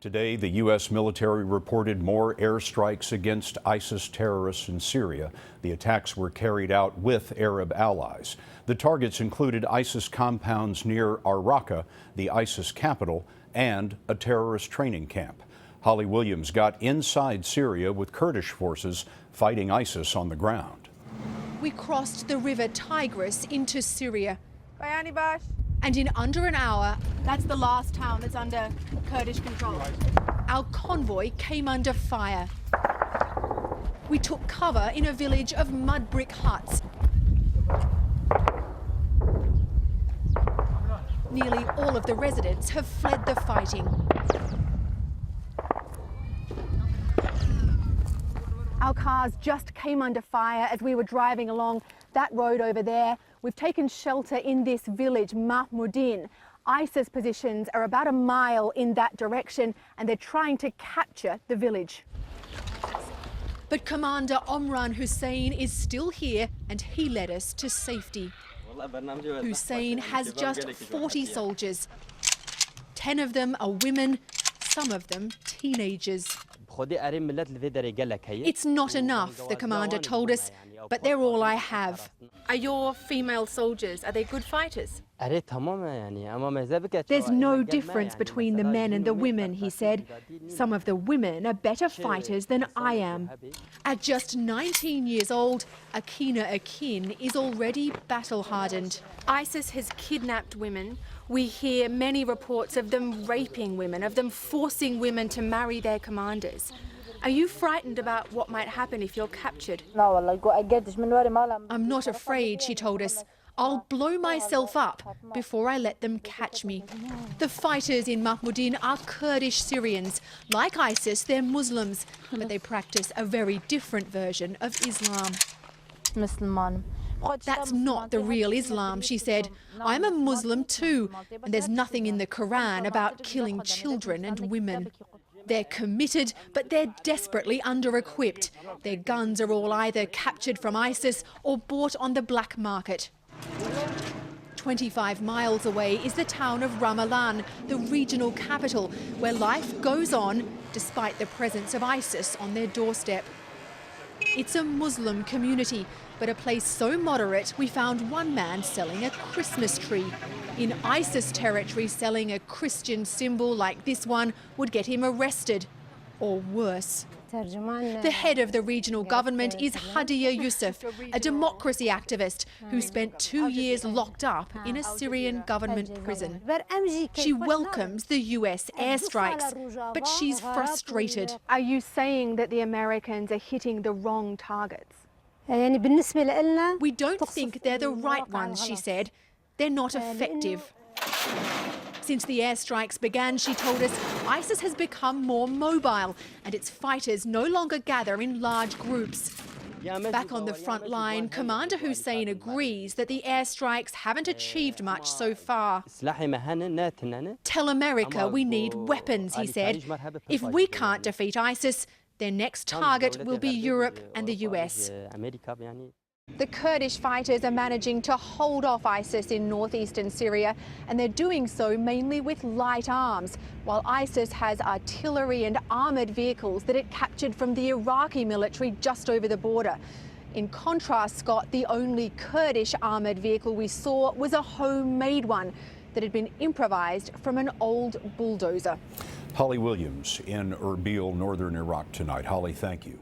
Today, the U.S. military reported more airstrikes against ISIS terrorists in Syria. The attacks were carried out with Arab allies. The targets included ISIS compounds near Raqqa, the ISIS capital, and a terrorist training camp. Holly Williams got inside Syria with Kurdish forces fighting ISIS on the ground. We crossed the river Tigris into Syria. And in under an hour, that's the last town that's under Kurdish control. Our convoy came under fire. We took cover in a village of mud brick huts. Nearly all of the residents have fled the fighting. Our cars just came under fire as we were driving along that road over there. We've taken shelter in this village, Mahmoudin. ISIS positions are about a mile in that direction and they're trying to capture the village. But Commander Omran Hussein is still here and he led us to safety. Hussein has just 40 soldiers. 10 of them are women, some of them teenagers. It's not enough, the commander told us, but they're all I have. Are your female soldiers, are they good fighters? There's no difference between the men and the women, he said. Some of the women are better fighters than I am. At just 19 years old, Akina Akin is already battle-hardened. ISIS has kidnapped women. We hear many reports of them raping women, of them forcing women to marry their commanders. Are you frightened about what might happen if you're captured? I'm not afraid, she told us. I'll blow myself up before I let them catch me. The fighters in Mahmoudin are Kurdish Syrians. Like ISIS, they're Muslims, but they practice a very different version of Islam. That's not the real Islam, she said. I'm a Muslim too, and there's nothing in the Quran about killing children and women. They're committed, but they're desperately under-equipped. Their guns are all either captured from ISIS or bought on the black market. 25 miles away is the town of Ramallah, the regional capital, where life goes on despite the presence of ISIS on their doorstep. It's a Muslim community, but a place so moderate we found one man selling a Christmas tree. In ISIS territory, selling a Christian symbol like this one would get him arrested, or worse. The head of the regional government is Hadiya Youssef, a democracy activist who spent 2 years locked up in a Syrian government prison. She welcomes the US airstrikes, but she's frustrated. Are you saying that the Americans are hitting the wrong targets? We don't think they're the right ones, she said. They're not effective. Since the airstrikes began, she told us, ISIS has become more mobile and its fighters no longer gather in large groups. Back on the front line, Commander Hussein agrees that the airstrikes haven't achieved much so far. Tell America we need weapons, he said. If we can't defeat ISIS, their next target will be Europe and the US. The Kurdish fighters are managing to hold off ISIS in northeastern Syria, and they're doing so mainly with light arms, while ISIS has artillery and armoured vehicles that it captured from the Iraqi military just over the border. In contrast, Scott, the only Kurdish armoured vehicle we saw was a homemade one that had been improvised from an old bulldozer. Holly Williams in Erbil, northern Iraq tonight. Holly, thank you.